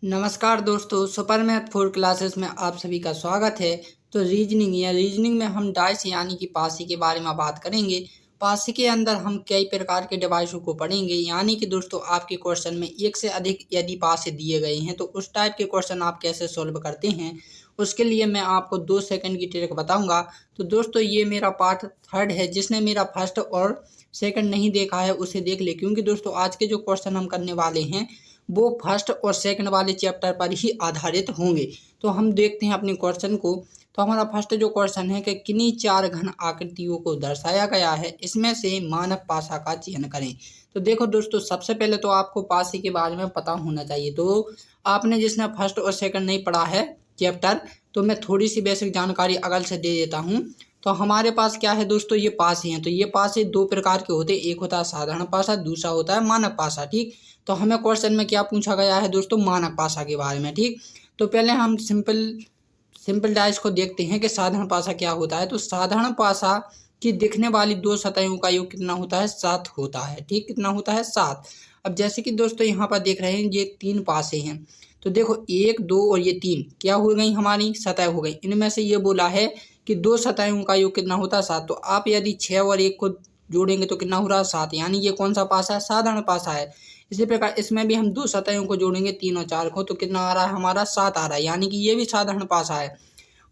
नमस्कार दोस्तों, super math 4 classes में आप सभी का स्वागत है। तो रीजनिंग में हम डाइस यानी कि पासी के बारे में बात करेंगे। पासी के अंदर हम कई प्रकार के डिवाइसों को पढ़ेंगे, यानी कि दोस्तों आपके क्वेश्चन में एक से अधिक यदि पासे दिए गए हैं तो उस टाइप के क्वेश्चन आप कैसे सॉल्व करते हैं, उसके लिए मैं आपको 2 सेकंड की ट्रिक बताऊंगा। तो दोस्तों ये मेरा पार्ट 3 है। जिसने मेरा फर्स्ट और सेकंड नहीं देखा है उसे देख ले, क्योंकि दोस्तों आज के जो क्वेश्चन हम करने वाले हैं वो फर्स्ट और सेकंड वाले चैप्टर पर ही आधारित होंगे। तो हम देखते हैं अपने क्वेश्चन को। तो हमारा फर्स्ट जो क्वेश्चन है कि किन्हीं 4 घन आकृतियों को दर्शाया गया है, इसमें से मानक पासा का चयन करें। तो देखो दोस्तों, सबसे पहले तो आपको पासे के बारे में पता होना चाहिए। तो आपने जिसने फर्स्ट और सेकंड नहीं पढ़ा है चैप्टर, तो मैं थोड़ी सी बेसिक जानकारी अगल से दे देता हूँ। तो हमारे पास क्या है दोस्तों, ये पासे हैं। तो ये पासे 2 प्रकार के होते हैं, एक होता है साधारण पासा, दूसरा होता है मानक पासा। ठीक, तो हमें क्वेश्चन में क्या पूछा गया है दोस्तों, मानक पासा के बारे में। ठीक, तो पहले हम सिंपल डाइस को देखते हैं कि साधारण पासा क्या होता है। तो साधारण पासा की दिखने वाली 2 सतहों का योग कितना होता है, 7 होता है। ठीक, कितना होता है, 7। अब जैसे कि दोस्तों यहाँ पर देख रहे हैं ये 3 पासे हैं। तो देखो 1, 2 और ये 3 क्या हो गई, हमारी सतह हो गई। इनमें से ये बोला है कि 2 सतहों का योग कितना होता है, 7। तो आप यदि 6 और 1 को जोड़ेंगे तो कितना हो रहा है, 7। यानी ये कौन सा पासा है, साधारण पासा है। इसी प्रकार इसमें भी हम 2 सतहों को जोड़ेंगे, 3 और 4 को, तो कितना आ रहा है हमारा, 7 आ रहा है। यानी कि ये भी साधारण पासा है।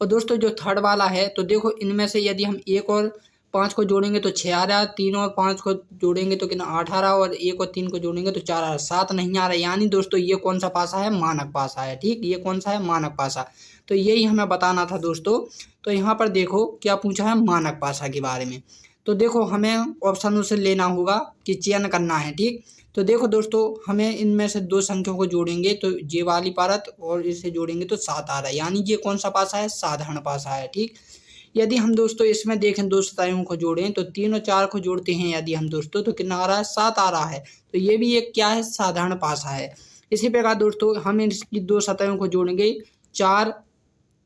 और दोस्तों जो थर्ड वाला है, तो देखो इनमें से यदि हम 1 और 5 को जोड़ेंगे तो 6 आ रहा है, 3 और 5 को जोड़ेंगे तो कितना, 8 आ रहा है, और 1 और 3 को जोड़ेंगे तो 4 आ रहा है, 7 नहीं आ रहा है। यानी दोस्तों ये कौन सा पासा है, मानक पासा है। ठीक, ये कौन सा है, मानक पासा। तो यही हमें बताना था दोस्तों। तो यहाँ पर देखो क्या पूछा है, मानक पासा के बारे में। तो देखो हमें ऑप्शनों से लेना होगा कि चयन करना है। ठीक, तो देखो दोस्तों हमें इनमें से 2 संख्याओं को जोड़ेंगे तो ये वाली परत और इसे जोड़ेंगे तो 7 आ रहा है। यानी ये कौन सा पासा है, साधारण पासा है। ठीक, यदि हम दोस्तों इसमें देखें 2 सतहों को जोड़ें तो 3 और 4 को जोड़ते हैं यदि हम दोस्तों, तो कितना आ रहा है, 7 आ रहा है। तो ये भी एक क्या है, साधारण पासा है। इसी प्रकार दोस्तों हम इसकी 2 सतहों को जोड़ेंगे, 4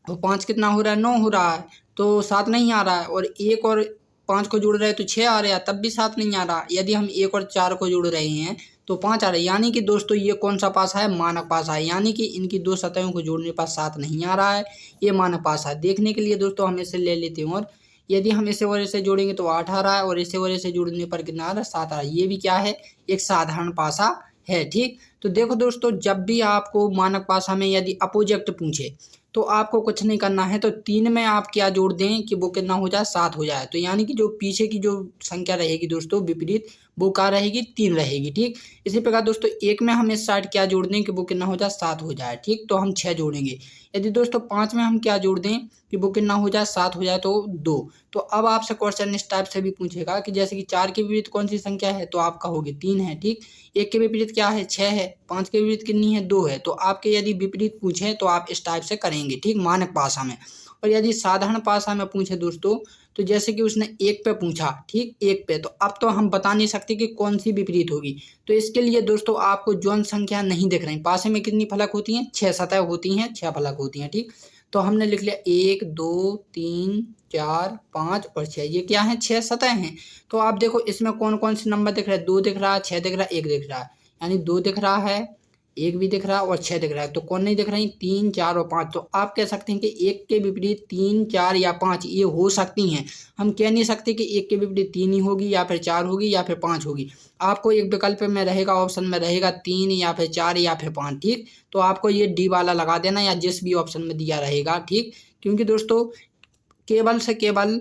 और 5 कितना हो रहा है, 9 हो रहा है। तो 7 नहीं आ रहा है। और 1 और 5 को जोड़ रहे हैं तो 6 आ रहा है, तब भी 7 नहीं आ रहा। यदि हम 1 और 4 को जोड़ रहे हैं तो 5 आ रहा है। यानी कि दोस्तों ये कौन सा पासा है, मानक पासा है। यानी कि इनकी 2 सतहों को जोड़ने पर 7 नहीं आ रहा है, ये मानक पासा है। देखने के लिए दोस्तों हम इसे ले लेते हैं, और यदि हम इसे और इसे जोड़ेंगे तो 8 आ रहा है, और इसे और इसे जोड़ने पर कितना आ रहा है, 7 आ रहा है। ये भी क्या है, एक साधारण पासा है। ठीक, तो देखो दोस्तों जब भी आपको मानक पासा में यदि अपोजिट पूछे तो आपको कुछ नहीं करना है। तो 3 में आप क्या जोड़ दें कि वो कितना हो जाए, 7 हो जाए। तो यानी कि जो पीछे की जो संख्या रहेगी दोस्तों विपरीत, वो क्या रहेगी, 3 रहेगी। ठीक, इसी प्रकार दोस्तों 1 में हम इस साइड क्या जोड़ दें कि वो कितना हो जाए, 7 हो जाए। ठीक, तो हम 6 जोड़ेंगे। यदि दोस्तों 5 में हम क्या जोड़ दें कि वो कितना हो जाए, 7 हो जाए, तो 2। तो अब आपसे क्वेश्चन इस टाइप से भी पूछेगा कि जैसे कि 4 के विपरीत कौन सी संख्या है, तो आप कहोगे 3 है। ठीक, 1 के विपरीत क्या है, 6 है। 5 के विपरीत कितनी है, 2 है। तो आपके यदि विपरीत पूछे तो आप इस टाइप से करेंगे। ठीक, मानक पासा में। और यदि साधारण पासा में पूछे दोस्तों, तो जैसे कि उसने 1 पे पूछा, ठीक, 1 पे, तो अब तो हम बता नहीं सकते कि कौन सी विपरीत होगी। तो इसके लिए दोस्तों आपको जौन संख्या नहीं दिख रही, पासे में कितनी फलक होती हैं, 6 सतह होती हैं, 6 फलक होती हैं। ठीक, तो हमने लिख लिया 1, 2, 3, 4, 5 और 6। ये क्या है, 6 सतह हैं। तो आप देखो इसमें कौन कौन से नंबर दिख रहे हैं, 2 दिख रहा है, 6 दिख रहा है, 1 दिख रहा है। यानी 2 दिख रहा है, 1 भी दिख रहा है और 6 दिख रहा है। तो कौन नहीं दिख रही, 3, 4 और 5। तो आप कह सकते हैं कि 1 के विपरीत 3, 4 या 5 ये हो सकती हैं। हम कह नहीं सकते कि 1 के विपरीत 3 ही होगी या फिर 4 होगी या फिर 5 होगी। आपको एक विकल्प में रहेगा, ऑप्शन में रहेगा 3 या फिर 4 या फिर 5। ठीक, तो आपको ये डी वाला लगा देना या जिस भी ऑप्शन में दिया रहेगा। ठीक, क्योंकि दोस्तों केवल से केवल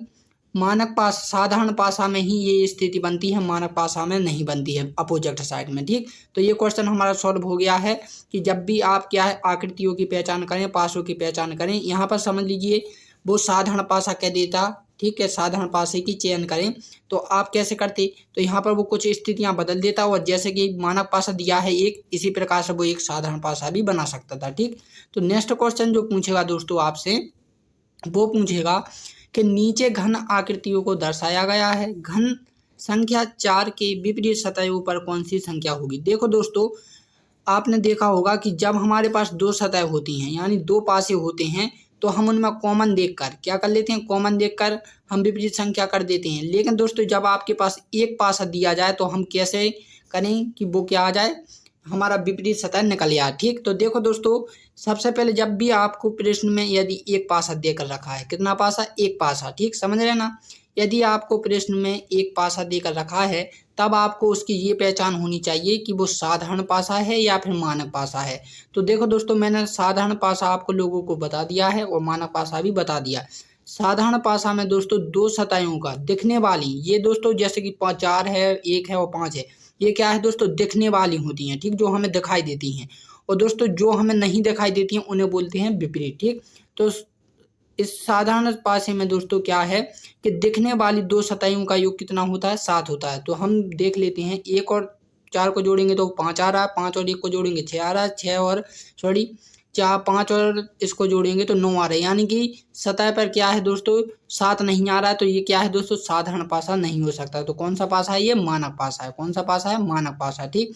मानक पास साधारण पासा में ही ये स्थिति बनती है, मानक पासा में नहीं बनती है, अपोजिट साइड में। ठीक, तो ये क्वेश्चन हमारा सॉल्व हो गया है कि जब भी आप क्या है आकृतियों की पहचान करें, पासों की पहचान करें, यहाँ पर समझ लीजिए वो साधारण पासा कह देता। ठीक है, साधारण पासे की चयन करें तो आप कैसे करते, तो यहाँ पर वो कुछ स्थितियां बदल देता, और जैसे कि मानक पासा दिया है एक, इसी प्रकार से वो एक साधारण पासा भी बना सकता था। ठीक, तो नेक्स्ट क्वेश्चन जो पूछेगा दोस्तों आपसे, वो पूछेगा कि नीचे घन आकृतियों को दर्शाया गया है, घन संख्या 4 के विपरीत सतहों पर कौन सी संख्या होगी। देखो दोस्तों आपने देखा होगा कि जब हमारे पास 2 सतह होती हैं, यानी 2 पासे होते हैं, तो हम उनमें कॉमन देखकर क्या कर लेते हैं, कॉमन देखकर हम विपरीत संख्या कर देते हैं। लेकिन दोस्तों जब आपके पास एक पासा दिया जाए तो हम कैसे करें कि वो क्या आ जाए, हमारा विपरीत सतह निकल गया। ठीक, तो देखो दोस्तों, सबसे पहले जब भी आपको प्रश्न में यदि एक पासा देकर रखा है, कितना पासा, एक पासा, ठीक समझ रहे ना। यदि आपको प्रश्न में एक पासा देकर रखा है तब आपको उसकी ये पहचान होनी चाहिए कि वो साधारण पासा है या फिर मानक पासा है। तो देखो दोस्तों, मैंने साधारण पासा आपको लोगों को बता दिया है और मानक पासा भी बता दिया। साधारण पासा में दोस्तों दो सतहों का दिखने वाली, ये दोस्तों जैसे कि 4 है, 1 है और 5 है, ये क्या है दोस्तों, दिखने वाली होती हैं। ठीक, जो हमें दिखाई देती हैं। और दोस्तों जो हमें नहीं दिखाई देती हैं उन्हें बोलते हैं विपरीत। ठीक, तो इस साधारण पासे में दोस्तों क्या है कि दिखने वाली दो सतहों का योग कितना होता है, 7 होता है। तो हम देख लेते हैं, 1 और 4 को जोड़ेंगे तो 5 आ रहा है, 5 और 1 को जोड़ेंगे 6 आ रहा है, 6 और सॉरी 4 5 और इसको जोड़ेंगे तो 9 आ रहा है। यानी कि सतह पर क्या है दोस्तों, 7 नहीं आ रहा है। तो ये क्या है दोस्तों, साधारण पासा नहीं हो सकता। तो कौन सा पासा है, ये मानक पासा है। कौन सा पासा है, मानक पासा। ठीक,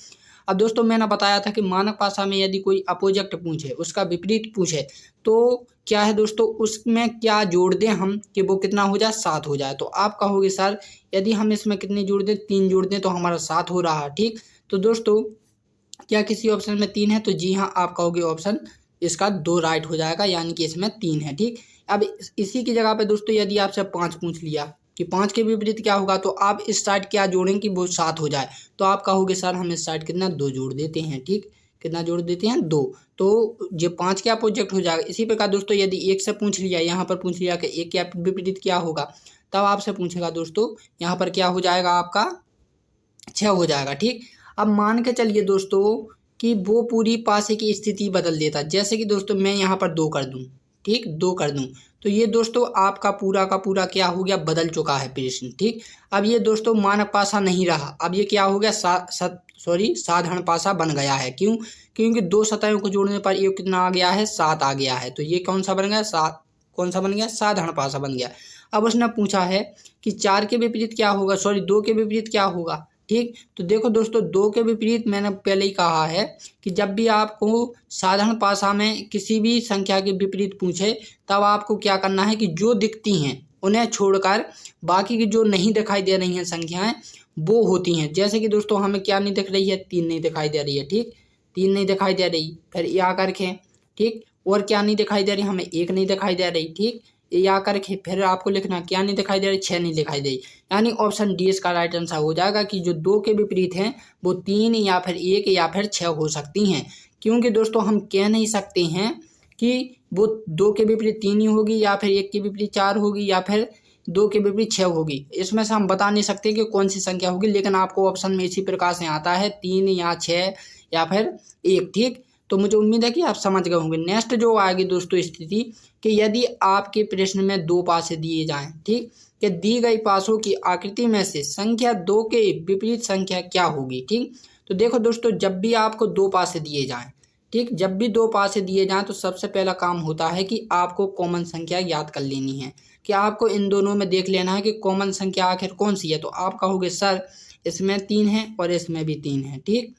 अब दोस्तों मैंने बताया था कि मानक पासा में यदि कोई अपोजिट पूछे, उसका विपरीत पूछे, तो क्या है दोस्तों, उसमें क्या जोड़ दें हम कि वो कितना हो जाए, 7 हो जाए। तो आप कहोगे सर यदि हम इसमें कितने जोड़ दें, 3 जोड़ दें तो हमारा 7 हो रहा है। ठीक, तो दोस्तों क्या किसी ऑप्शन में 3 है, तो जी हाँ, आप कहोगे ऑप्शन इसका 2 राइट हो जाएगा, यानी कि इसमें 3 है। ठीक, अब इसी की जगह पे दोस्तों यदि आपसे 5 पूछ लिया कि 5 के विपरीत क्या होगा, तो आप इस साइड क्या जोड़ें कि वो 7 हो जाए, तो आप कहोगे सर हम इस साइड कितना, 2 जोड़ देते हैं। ठीक, कितना जोड़ देते हैं, 2। तो ये 5 क्या प्रोजेक्ट हो जाएगा। इसी प्रकार दोस्तों यदि 1 से पूछ लिया, यहाँ पर पूछ लिया कि 1 क्या विपरीत क्या होगा, तब आपसे पूछेगा दोस्तों यहाँ पर क्या हो जाएगा, आपका 6 हो जाएगा। ठीक, अब मान के चलिए दोस्तों कि वो पूरी पासे की स्थिति बदल देता। जैसे कि दोस्तों मैं यहाँ पर 2 कर दूं, ठीक, 2 कर दूं, तो ये दोस्तों आपका पूरा का पूरा क्या हो गया, बदल चुका है प्रश्न। ठीक, अब ये दोस्तों मानक पासा नहीं रहा, अब ये क्या हो गया, साधारण पासा बन गया है। क्यों, क्योंकि दो सतहों को जोड़ने पर ये कितना आ गया है, 7 आ गया है। तो ये कौन सा बन गया, 7, कौन सा बन गया, साधारण पासा बन गया। अब उसने पूछा है कि 4 के विपरीत क्या होगा, 2 के विपरीत क्या होगा। ठीक, तो देखो दोस्तों 2 के विपरीत मैंने पहले ही कहा है कि जब भी आपको साधारण पासा में किसी भी संख्या के विपरीत पूछे, तब आपको क्या करना है कि जो दिखती हैं उन्हें छोड़कर बाकी की जो नहीं दिखाई दे रही हैं संख्याएं, वो होती हैं। जैसे कि दोस्तों हमें क्या नहीं दिख रही है, 3 नहीं दिखाई दे रही है। ठीक, 3 नहीं दिखाई दे रही, फिर ये आकर के, ठीक, और क्या नहीं दिखाई दे रही, हमें 1 नहीं दिखाई दे रही। ठीक, ये आकर के फिर आपको लिखना क्या नहीं दिखाई दे रही, 6 नहीं दिखाई दे रही। यानी ऑप्शन डी इसका राइट आंसर हो जाएगा कि जो 2 के विपरीत हैं वो 3 या फिर 1 या फिर 6 हो सकती हैं। क्योंकि दोस्तों हम कह नहीं सकते हैं कि वो 2 के विपरीत 3 ही होगी या फिर 1 के विपरीत 4 होगी या फिर 2 के विपरीत 6 होगी। इसमें से हम बता नहीं सकते कि कौन सी संख्या होगी, लेकिन आपको ऑप्शन में इसी प्रकार से आता है 3 या 6 या फिर 1। ठीक, तो मुझे उम्मीद है कि आप समझ गए होंगे। नेक्स्ट जो आएगी दोस्तों स्थिति कि यदि आपके प्रश्न में 2 पासे दिए जाएं, ठीक, कि दी गई पासों की आकृति में से संख्या 2 के विपरीत संख्या क्या होगी। ठीक, तो देखो दोस्तों जब भी आपको 2 पासे दिए जाएं, ठीक, जब भी 2 पासे दिए जाएं तो सबसे पहला काम होता है कि आपको कॉमन संख्या याद कर लेनी है, कि आपको इन दोनों में देख लेना है कि कॉमन संख्या आखिर कौन सी है। तो आप कहोगे सर इसमें 3 है और इसमें भी 3 है। ठीक,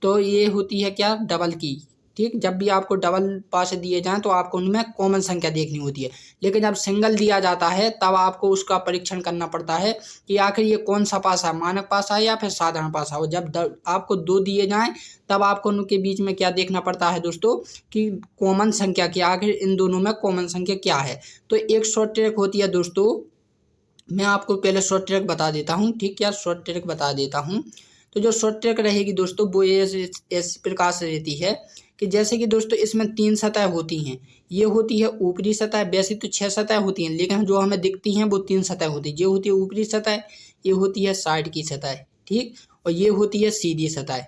तो ये होती है क्या, डबल की। ठीक, जब भी आपको डबल पासे दिए जाएं तो आपको उनमें कॉमन संख्या देखनी होती है। लेकिन जब सिंगल दिया जाता है तब आपको उसका परीक्षण करना पड़ता है कि आखिर ये कौन सा पासा है, मानक पासा है या फिर साधारण पासा हो। जब आपको 2 दिए जाएं तब आपको उनके बीच में क्या देखना पड़ता है दोस्तों कि कॉमन संख्या क्या, आखिर इन दोनों में कॉमन संख्या क्या है। तो एक शॉर्ट ट्रिक होती है दोस्तों, मैं आपको पहले शॉर्ट ट्रिक बता देता हूँ। ठीक, क्या शॉर्ट ट्रिक बता देता हूँ। तो जो शॉर्ट ट्रिक रहेगी दोस्तों वो इस प्रकार से रहती है कि जैसे कि दोस्तों इसमें 3 सतह होती हैं। ये होती है ऊपरी सतह, वैसे तो 6 सतह होती हैं लेकिन जो हमें दिखती हैं वो 3 सतह होती है। ये होती है ऊपरी सतह, ये होती है साइड की सतह, ठीक, और ये होती है सीधी सतह।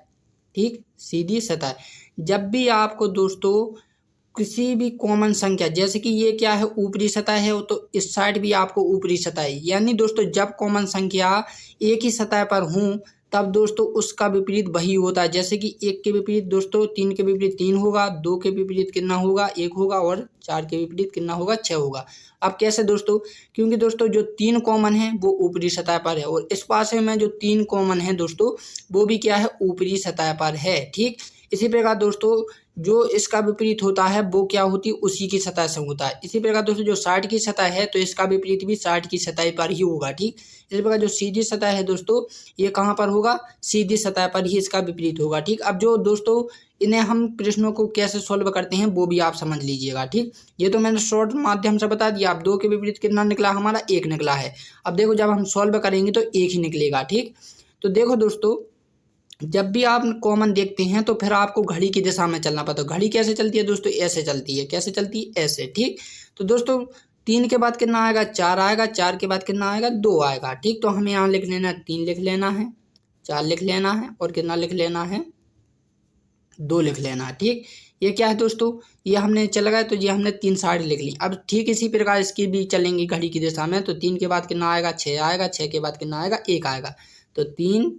ठीक, सीधी सतह। जब भी आपको दोस्तों किसी भी कॉमन संख्या, जैसे कि ये क्या है, ऊपरी सतह है, तो इस साइड भी आपको ऊपरी सतह है। यानी दोस्तों जब कॉमन संख्या एक ही सतह पर हों तब दोस्तों उसका विपरीत वही होता है। जैसे कि 1 के विपरीत दोस्तों 3 के विपरीत 3 होगा, 2 के विपरीत कितना होगा, 1 होगा, और 4 के विपरीत कितना होगा, 6 होगा। अब कैसे दोस्तों, क्योंकि दोस्तों जो 3 कॉमन है वो ऊपरी सतह पर है और इस पासे में जो 3 कॉमन है दोस्तों वो भी क्या है, ऊपरी सतह पर है। ठीक, इसी प्रकार दोस्तों जो इसका विपरीत होता है वो क्या होती है, उसी की सतह से होता है। इसी प्रकार दोस्तों जो साइड की सतह है तो इसका विपरीत भी साइड की सतह पर ही होगा। ठीक, इसी प्रकार जो सीधी सतह है दोस्तों ये कहाँ पर होगा, सीधी सतह पर ही इसका विपरीत होगा। ठीक, अब जो दोस्तों इन्हें हम प्रश्नों को कैसे सॉल्व करते हैं वो भी आप समझ लीजिएगा। ठीक, ये तो मैंने शॉर्ट माध्यम से बता दिया। अब 2 के विपरीत कितना निकला, हमारा 1 निकला है। अब देखो जब हम सॉल्व करेंगे तो 1 ही निकलेगा। ठीक, तो देखो दोस्तों जब भी आप कॉमन देखते हैं तो फिर आपको घड़ी की दिशा में चलना पड़ता है। घड़ी कैसे चलती है दोस्तों, ऐसे चलती है। कैसे चलती है, ऐसे। ठीक, तो दोस्तों 3 के बाद कितना आएगा, 4 आएगा। 4 के बाद कितना आएगा, 2 आएगा। ठीक, तो हमें यहाँ लिख लेना है 3 लिख लेना है, 4 लिख लेना है और कितना लिख लेना है, 2 लिख लेना है। ठीक, ये क्या है दोस्तों, ये हमने चल गए तो ये हमने 3 साइड लिख ली। अब ठीक इसी प्रकार इसकी भी चलेंगी घड़ी की दिशा में। तो 3 के बाद कितना आएगा, 6 आएगा। 6 के बाद कितना आएगा, 1 आएगा। तो 3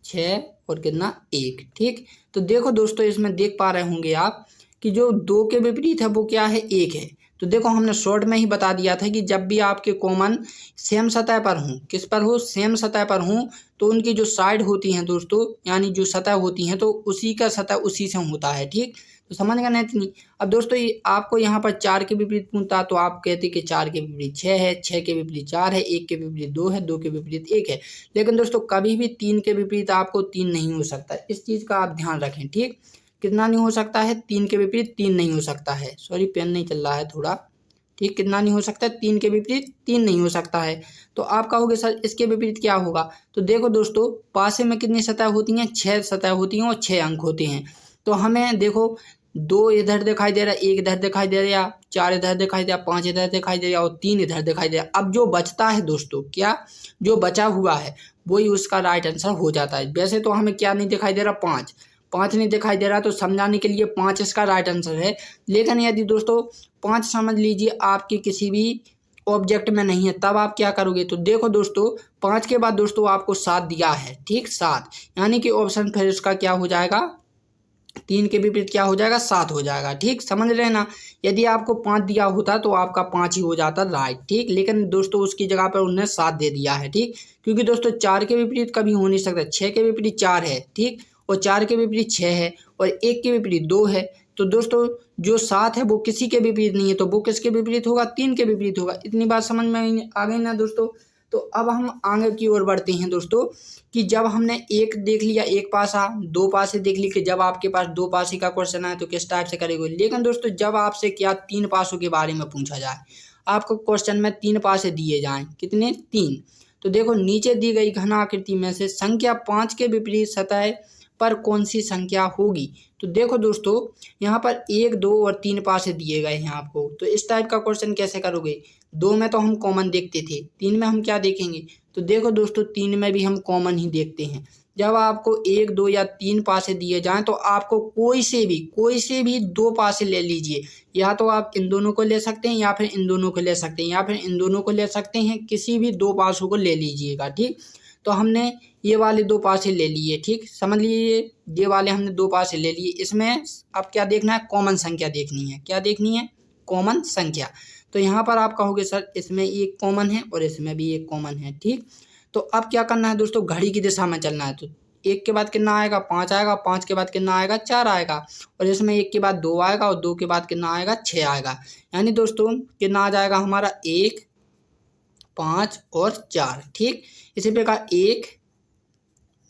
6 और कितना, 1। ठीक, तो देखो दोस्तों इसमें देख पा रहे होंगे आप कि जो 2 के विपरीत है वो क्या है, 1 है। तो देखो हमने शॉर्ट में ही बता दिया था कि जब भी आपके कॉमन सेम सतह पर हों, किस पर हो, सेम सतह पर हों, तो उनकी जो साइड होती हैं दोस्तों, यानी जो सतह होती हैं, तो उसी का सतह उसी से होता है। ठीक, तो समझ गए ना इतनी। अब दोस्तों ये आपको यहाँ पर 4 के विपरीत पूछता तो आप कहते कि 4 के विपरीत 6 है, 6 के विपरीत 4 है, 1 के विपरीत 2 है, 2 के विपरीत 1 है। लेकिन दोस्तों कभी भी 3 के विपरीत आपको 3 नहीं हो सकता, इस चीज़ का आप ध्यान रखें। ठीक, कितना नहीं हो सकता है, 3 के विपरीत 3 नहीं हो सकता है। सॉरी पेन नहीं चल रहा है थोड़ा। ठीक, कितना नहीं हो सकता, 3 के विपरीत 3 नहीं हो सकता है। तो आप कहोगे सर इसके विपरीत क्या होगा, तो देखो दोस्तों पासे में कितनी सतह होती हैं, 6 सतह होती हैं और 6 अंक होते हैं। तो हमें देखो 2 इधर दिखाई दे रहा है, 1 इधर दिखाई दे रहा, 4 इधर दिखाई दे रहा, 5 इधर दिखाई दे रहा और 3 इधर दिखाई दे रहा। अब जो बचता है दोस्तों, क्या जो बचा हुआ है वही उसका राइट आंसर हो जाता है। वैसे तो हमें क्या नहीं दिखाई दे रहा, 5 नहीं दिखाई दे रहा, तो समझाने के लिए 5 इसका राइट आंसर है। लेकिन यदि दोस्तों 5 समझ लीजिए आपके किसी भी ऑब्जेक्ट में नहीं है, तब आप क्या करोगे, तो देखो दोस्तों 5 के बाद दोस्तों आपको 7 दिया है। ठीक, 7 यानी कि ऑप्शन फिर इसका क्या हो जाएगा, 3 के विपरीत क्या हो जाएगा, 7 हो जाएगा। ठीक, समझ रहे ना। यदि आपको 5 दिया होता तो आपका 5 ही हो जाता राइट। ठीक, लेकिन दोस्तों उसकी जगह पर उन्होंने 7 दे दिया है। ठीक, क्योंकि दोस्तों 4 के विपरीत कभी हो नहीं सकता, 6 के विपरीत 4 है। ठीक, और 4 के विपरीत 6 है और 1 के विपरीत 2 है। तो दोस्तों जो 7 है वो किसी के विपरीत नहीं है, तो वो किसके विपरीत होगा, 3 के विपरीत होगा। इतनी बात समझ में आ गई ना दोस्तों। तो अब हम आगे की ओर बढ़ते हैं दोस्तों कि जब हमने एक देख लिया, एक पासा, 2 पासे देख ली कि जब आपके पास 2 पासे का क्वेश्चन आए तो किस टाइप से करेंगे। लेकिन दोस्तों जब आपसे क्या 3 पासों के बारे में पूछा जाए, आपको क्वेश्चन में 3 पासे दिए जाएं, कितने, 3। तो देखो नीचे दी गई घन आकृति में से संख्या 5 के विपरीत सतह पर कौन सी संख्या होगी। तो देखो दोस्तों यहाँ पर 1 2 और 3 पासे दिए गए हैं आपको, तो इस टाइप का क्वेश्चन कैसे करोगे। 2 में तो हम कॉमन देखते थे, 3 में हम क्या देखेंगे, तो देखो दोस्तों 3 में भी हम कॉमन ही देखते हैं। जब आपको 1 2 या 3 पासे दिए जाएं तो आपको कोई से भी 2 पासे ले लीजिए। या तो आप इन दोनों को ले सकते हैं या फिर इन दोनों को ले सकते हैं या फिर इन दोनों को ले सकते हैं, किसी भी 2 पासों को ले लीजिएगा। ठीक, तो हमने ये वाले 2 पासे ले लिए। ठीक, समझ लीजिए ये वाले हमने 2 पासे ले लिए। इसमें अब क्या देखना है, कॉमन संख्या देखनी है। क्या देखनी है, कॉमन संख्या। तो यहाँ पर आप कहोगे सर इसमें एक कॉमन है और इसमें भी एक कॉमन है। ठीक, तो अब क्या करना है दोस्तों, घड़ी की दिशा में चलना है। तो 1 के बाद कितना आएगा, 5 आएगा, 5 के बाद कितना आएगा, 4 आएगा और इसमें 1 के बाद 2 आएगा और 2 के बाद कितना आएगा, 6 आएगा। यानी दोस्तों कितना आ जाएगा हमारा, 1 5 और 4। ठीक, इसी प्रकार 1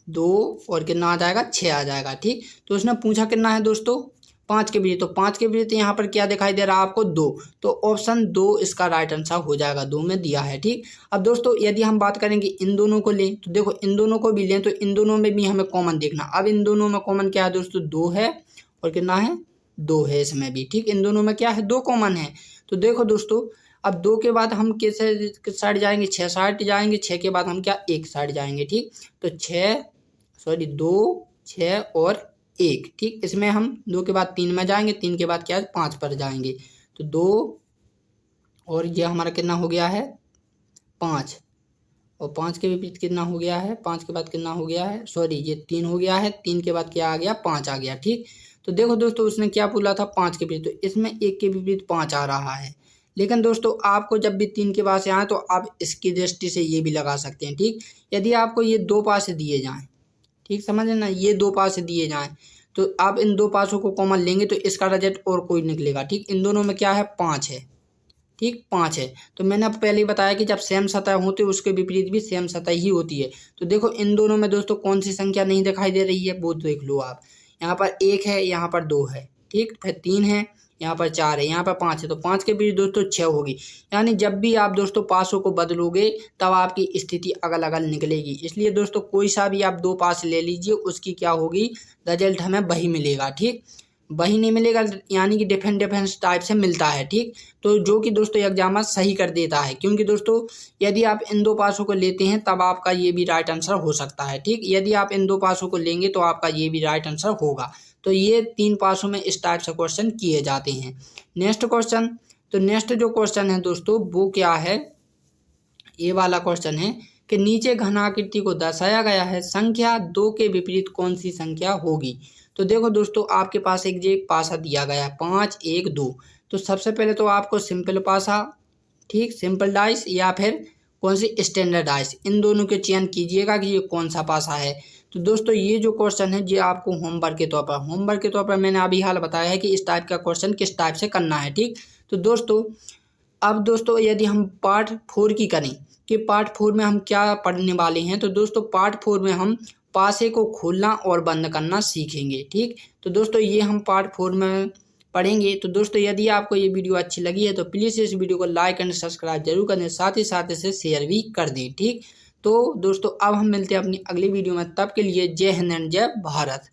2 और कितना आ जाएगा, 6 आ जाएगा। ठीक, तो उसने पूछा कितना है दोस्तों, 5 के विपरीत। तो 5 के विपरीत यहाँ पर क्या दिखाई दे रहा है आपको, 2। तो ऑप्शन 2 इसका राइट आंसर हो जाएगा, 2 में दिया है। ठीक, अब दोस्तों यदि हम बात करेंगे इन दोनों को लें, तो देखो इन दोनों को भी लें तो इन दोनों में भी हमें कॉमन देखना। अब इन दोनों में कॉमन क्या है दोस्तों, 2 है और कितना है, 2 है इसमें भी। ठीक, इन दोनों में क्या है, 2 कॉमन है। तो देखो दोस्तों अब 2 के बाद हम किस साइड जाएंगे, 6 साइड जाएंगे। 6 के बाद हम क्या, 1 साइड जाएंगे। ठीक, तो 2 6 और 1। ठीक, इसमें हम 2 के बाद 3 में जाएंगे, 3 के बाद क्या है, 5 पर जाएंगे। तो 2 और ये हमारा कितना हो गया है, 5 और 5 के विपरीत कितना हो गया है, 5 के बाद कितना हो गया है, सॉरी ये 3 हो गया है। 3 के बाद क्या आ गया, 5 आ गया। ठीक, तो देखो दोस्तों उसने क्या बोला था, 5 के विपरीत, तो इसमें 1 के विपरीत 5 आ रहा है। लेकिन दोस्तों आपको जब भी 3 के पास आए तो आप इसकी दृष्टि से ये भी लगा सकते हैं। ठीक, यदि आपको ये 2 पासे दिए जाएं, ठीक समझ ना, ये 2 पासे दिए जाएं तो आप इन दो पासों को कॉमन लेंगे तो इसका रिजल्ट और कोई निकलेगा। ठीक, इन दोनों में क्या है, 5 है। ठीक, 5 है। तो मैंने आपको पहले ही बताया कि जब सेम सतह होती है उसके विपरीत भी सेम सतह ही होती है। तो देखो इन दोनों में दोस्तों कौन सी संख्या नहीं दिखाई दे रही है, वो देख लो आप। यहाँ पर 1 है, यहाँ पर 2 है। ठीक, फिर 3 है, यहाँ पर 4 है, यहाँ पर 5 है। तो 5 के बीच दोस्तों 6 होगी। यानी जब भी आप दोस्तों पासों को बदलोगे तब आपकी स्थिति अगल अलग निकलेगी। इसलिए दोस्तों कोई सा भी आप दो पास ले लीजिए, उसकी क्या होगी, रिजल्ट हमें वही मिलेगा। ठीक, वही नहीं मिलेगा यानी कि डिफरेंट डिफरेंट टाइप से मिलता है। ठीक, तो जो कि दोस्तों एग्जामर सही कर देता है, क्योंकि दोस्तों यदि आप इन दो पासों को लेते हैं तब आपका ये भी राइट आंसर हो सकता है। ठीक, यदि आप इन दो पासों को लेंगे तो आपका ये भी राइट आंसर होगा। तो ये 3 पासों में इस टाइप से क्वेश्चन किए जाते हैं। नेक्स्ट क्वेश्चन, तो नेक्स्ट जो क्वेश्चन है दोस्तों वो क्या है, ये वाला क्वेश्चन है कि नीचे घनाकृति को दर्शाया गया है, संख्या 2 के विपरीत कौन सी संख्या होगी। तो देखो दोस्तों आपके पास एक पासा दिया गया है 5 1 2। तो सबसे पहले तो आपको सिंपल पासा, ठीक, सिंपल डाइस या फिर कौन सी स्टैंडर्ड डाइस, इन दोनों के चयन कीजिएगा कि ये कौन सा पासा है। तो दोस्तों ये जो क्वेश्चन है ये आपको होमवर्क के तौर पर मैंने अभी हाल बताया है कि इस टाइप का क्वेश्चन किस टाइप से करना है। ठीक, तो दोस्तों अब दोस्तों यदि हम पार्ट 4 की करें कि पार्ट 4 में हम क्या पढ़ने वाले हैं, तो दोस्तों पार्ट 4 में हम पासे को खोलना और बंद करना सीखेंगे। ठीक, तो दोस्तों ये हम पार्ट 4 में पढ़ेंगे। तो दोस्तों यदि आपको ये वीडियो अच्छी लगी है तो प्लीज़ इस वीडियो को लाइक एंड सब्सक्राइब जरूर करें, साथ ही साथ इसे शेयर भी कर दें। ठीक, तो दोस्तों अब हम मिलते हैं अपनी अगली वीडियो में, तब के लिए जय हिंद एंड जय भारत।